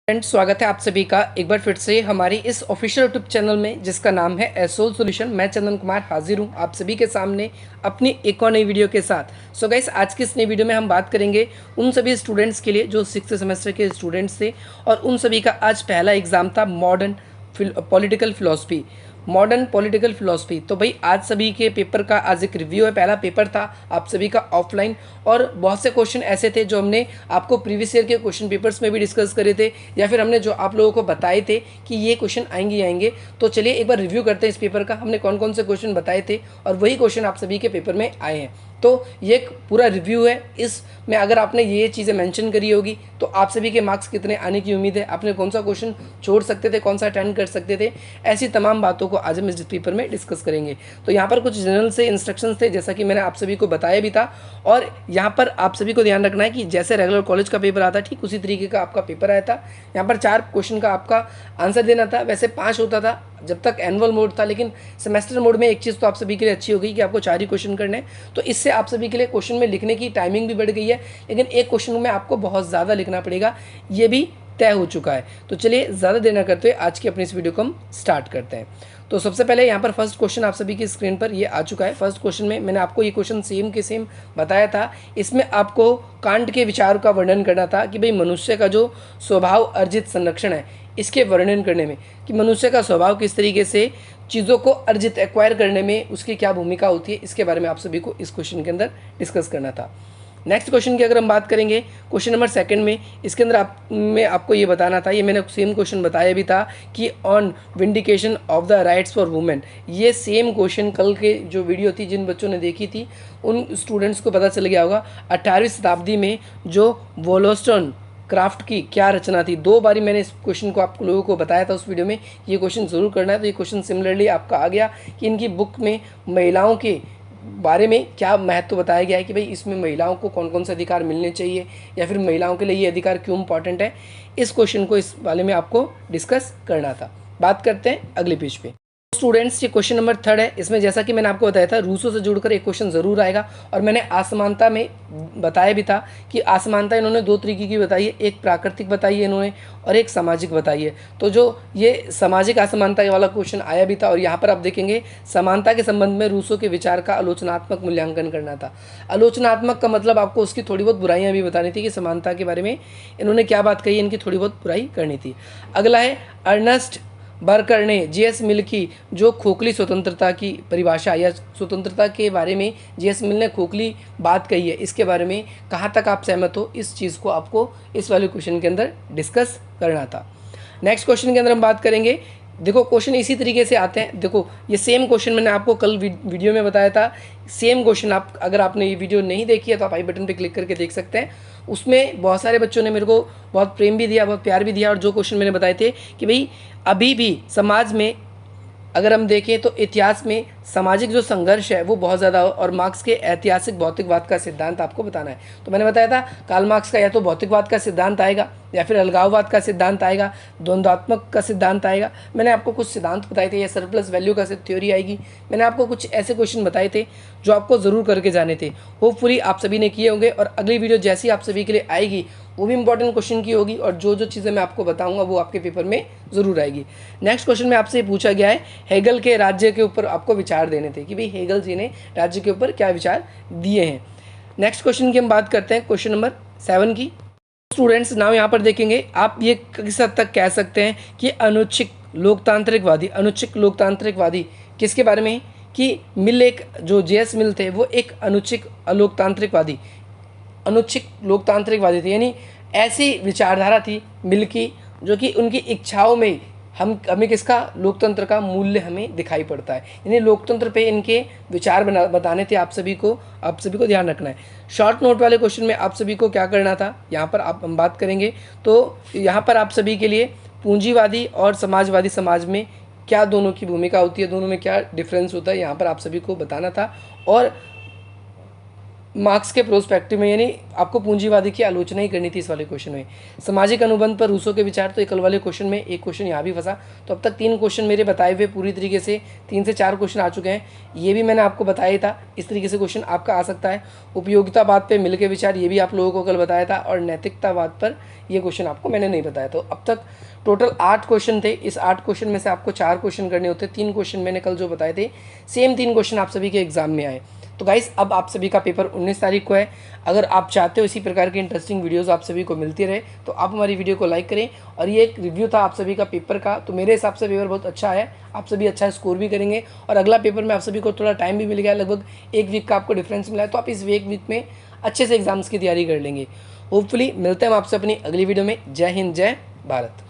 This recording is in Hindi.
फ्रेंड्स, स्वागत है आप सभी का एक बार फिर से हमारी इस ऑफिशियल यूट्यूब चैनल में जिसका नाम है एसोल सॉल्यूशन। मैं चंदन कुमार हाजिर हूँ आप सभी के सामने अपनी एक और नई वीडियो के साथ। सो गाइस, आज की इस नई वीडियो में हम बात करेंगे उन सभी स्टूडेंट्स के लिए जो 6th सेमेस्टर के स्टूडेंट्स थे और उन सभी का आज पहला एग्जाम था मॉडर्न पॉलिटिकल फिलॉसफी। तो भाई आज सभी के पेपर का आज एक रिव्यू है। पहला पेपर था आप सभी का ऑफलाइन और बहुत से क्वेश्चन ऐसे थे जो हमने आपको प्रीवियस ईयर के क्वेश्चन पेपर्स में भी डिस्कस करे थे या फिर हमने जो आप लोगों को बताए थे कि ये क्वेश्चन आएंगे। तो चलिए एक बार रिव्यू करते हैं इस पेपर का, हमने कौन कौन से क्वेश्चन बताए थे और वही क्वेश्चन आप सभी के पेपर में आए हैं। तो ये एक पूरा रिव्यू है। इसमें अगर आपने ये चीज़ें मेंशन करी होगी तो आप सभी के मार्क्स कितने आने की उम्मीद है, आपने कौन सा क्वेश्चन छोड़ सकते थे, कौन सा अटेंड कर सकते थे, ऐसी तमाम बातों को आज हम इस पेपर में डिस्कस करेंगे। तो यहाँ पर कुछ जनरल से इंस्ट्रक्शंस थे जैसा कि मैंने आप सभी को बताया भी था। और यहाँ पर आप सभी को ध्यान रखना है कि जैसे रेगुलर कॉलेज का पेपर आता ठीक उसी तरीके का आपका पेपर आया था। यहाँ पर 4 क्वेश्चन का आपका आंसर देना था। वैसे 5 होता था जब तक एनुअल मोड था, लेकिन सेमेस्टर मोड में एक चीज़ तो आप सभी के लिए अच्छी हो गई कि आपको 4 ही क्वेश्चन करने हैं। तो इससे आप सभी के लिए क्वेश्चन में लिखने की टाइमिंग भी बढ़ गई है, लेकिन एक क्वेश्चन में आपको बहुत ज़्यादा लिखना पड़ेगा, ये भी तय हो चुका है। तो चलिए ज़्यादा देर न करते हुए आज की अपनी इस वीडियो को हम स्टार्ट करते हैं। तो सबसे पहले यहाँ पर फर्स्ट क्वेश्चन आप सभी की स्क्रीन पर ये आ चुका है। फर्स्ट क्वेश्चन में मैंने आपको ये क्वेश्चन सेम के सेम बताया था। इसमें आपको कांट के विचार का वर्णन करना था कि भाई मनुष्य का जो स्वभाव अर्जित संरक्षण है इसके वर्णन करने में कि मनुष्य का स्वभाव किस तरीके से चीज़ों को अर्जित एक्वायर करने में उसकी क्या भूमिका होती है, इसके बारे में आप सभी को इस क्वेश्चन के अंदर डिस्कस करना था। नेक्स्ट क्वेश्चन की अगर हम बात करेंगे क्वेश्चन नंबर 2 में, इसके अंदर मैं आपको ये बताना था, ये मैंने सेम क्वेश्चन बताया भी था कि on vindication of the rights for women. ये सेम क्वेश्चन कल के जो वीडियो थी जिन बच्चों ने देखी थी उन स्टूडेंट्स को पता चल गया होगा 18वीं शताब्दी में जो वोलोस्टोनक्राफ्ट की क्या रचना थी। 2 बारी मैंने इस क्वेश्चन को आप लोगों को बताया था उस वीडियो में, ये क्वेश्चन ज़रूर करना है। तो ये क्वेश्चन सिमिलरली आपका आ गया कि इनकी बुक में महिलाओं के बारे में क्या महत्व बताया गया है कि भाई इसमें महिलाओं को कौन कौन से अधिकार मिलने चाहिए या फिर महिलाओं के लिए ये अधिकार क्यों इंपॉर्टेंट है। इस क्वेश्चन को इस वाले में आपको डिस्कस करना था। बात करते हैं अगले पेज पे। स्टूडेंट्स, ये क्वेश्चन नंबर 3 है। इसमें जैसा कि मैंने आपको बताया था रूसो से जुड़कर एक क्वेश्चन ज़रूर आएगा और मैंने असमानता में बताया भी था कि असमानता इन्होंने 2 तरीके की बताई है, एक प्राकृतिक बताई है इन्होंने और एक सामाजिक बताई है। तो जो ये सामाजिक असमानता वाला क्वेश्चन आया भी था और यहाँ पर आप देखेंगे समानता के संबंध में रूसो के विचार का आलोचनात्मक मूल्यांकन करना था। आलोचनात्मक का मतलब आपको उसकी थोड़ी बहुत बुराइयाँ भी बतानी थी कि समानता के बारे में इन्होंने क्या बात कही, इनकी थोड़ी बहुत बुराई करनी थी। अगला है अर्नेस्ट बर्कर ने J.S. मिल की जो खोखली स्वतंत्रता की परिभाषा या स्वतंत्रता के बारे में J.S. मिल ने खोखली बात कही है, इसके बारे में कहाँ तक आप सहमत हो, इस चीज़ को आपको इस वाले क्वेश्चन के अंदर डिस्कस करना था। नेक्स्ट क्वेश्चन के अंदर हम बात करेंगे। देखो क्वेश्चन इसी तरीके से आते हैं। देखो ये सेम क्वेश्चन मैंने आपको कल वीडियो में बताया था। सेम क्वेश्चन आप अगर आपने ये वीडियो नहीं देखी है तो आप आई बटन पे क्लिक करके देख सकते हैं। उसमें बहुत सारे बच्चों ने मेरे को बहुत प्रेम भी दिया, बहुत प्यार भी दिया और जो क्वेश्चन मैंने बताए थे कि भाई अभी भी समाज में अगर हम देखें तो इतिहास में सामाजिक जो संघर्ष है वो बहुत ज़्यादा और मार्क्स के ऐतिहासिक भौतिकवाद का सिद्धांत आपको बताना है। तो मैंने बताया था कार्ल मार्क्स का या तो भौतिकवाद का सिद्धांत आएगा या फिर अलगाववाद का सिद्धांत आएगा, द्वंद्वात्मक का सिद्धांत आएगा। मैंने आपको कुछ सिद्धांत बताए थे या सरप्लस वैल्यू का थ्योरी आएगी। मैंने आपको कुछ ऐसे क्वेश्चन बताए थे जो आपको ज़रूर करके जाने थे। होपफुली आप सभी ने किए होंगे और अगली वीडियो जैसी आप सभी के लिए आएगी वो भी इंपॉर्टेंट क्वेश्चन की होगी और जो जो चीज़ें मैं आपको बताऊंगा वो आपके पेपर में ज़रूर आएगी। नेक्स्ट क्वेश्चन में आपसे पूछा गया है हेगल के राज्य के ऊपर आपको विचार देने थे कि भाई हेगल जी ने राज्य के ऊपर क्या विचार दिए हैं। नेक्स्ट क्वेश्चन की हम बात करते हैं क्वेश्चन नंबर 7 की। स्टूडेंट्स नाउ यहाँ पर देखेंगे आप ये किस हद तक कह सकते हैं कि अनुच्छिक लोकतांत्रिकवादी किसके बारे में कि मिल एक जो J.S. मिल थे वो एक अनुच्छिक लोकतांत्रिकवादी थे, यानी ऐसी विचारधारा थी मिल की जो कि उनकी इच्छाओं में हमें किसका लोकतंत्र का मूल्य हमें दिखाई पड़ता है। यानी लोकतंत्र पे इनके विचार बताने थे। आप सभी को ध्यान रखना है। शॉर्ट नोट वाले क्वेश्चन में आप सभी को क्या करना था यहाँ पर हम बात करेंगे। तो यहाँ पर आप सभी के लिए पूंजीवादी और समाजवादी समाज में क्या दोनों की भूमिका होती है, दोनों में क्या डिफरेंस होता है, यहाँ पर आप सभी को बताना था। और मार्क्स के प्रोस्पेक्टिव में, यानी आपको पूंजीवादी की आलोचना ही करनी थी इस वाले क्वेश्चन में। सामाजिक अनुबंध पर रूसो के विचार, तो कल वाले क्वेश्चन में एक क्वेश्चन यहाँ भी फंसा। तो अब तक 3 क्वेश्चन मेरे बताए हुए पूरी तरीके से 3 से 4 क्वेश्चन आ चुके हैं, ये भी मैंने आपको बताया ही था। इस तरीके से क्वेश्चन आपका आ सकता है। उपयोगितावाद पे मिल के विचार, ये भी आप लोगों को कल बताया था, और नैतिकतावाद पर ये क्वेश्चन आपको मैंने नहीं बताया। तो अब तक टोटल 8 क्वेश्चन थे। इस 8 क्वेश्चन में से आपको 4 क्वेश्चन करने होते। 3 क्वेश्चन मैंने कल जो बताए थे, सेम 3 क्वेश्चन आप सभी के एग्जाम में आए। तो गाइस अब आप सभी का पेपर 19 तारीख को है। अगर आप चाहते हो इसी प्रकार की इंटरेस्टिंग वीडियोस आप सभी को मिलती रहे, तो आप हमारी वीडियो को लाइक करें। और ये एक रिव्यू था आप सभी का पेपर का, तो मेरे हिसाब से पेपर बहुत अच्छा है, आप सभी अच्छा स्कोर भी करेंगे। और अगला पेपर में आप सभी को थोड़ा टाइम भी मिल गया, लगभग 1 वीक का आपको डिफरेंस मिला है, तो आप इस 1 वीक में अच्छे से एग्जाम्स की तैयारी कर लेंगे। होपफुली मिलते हैं हम आपसे अपनी अगली वीडियो में। जय हिंद, जय भारत।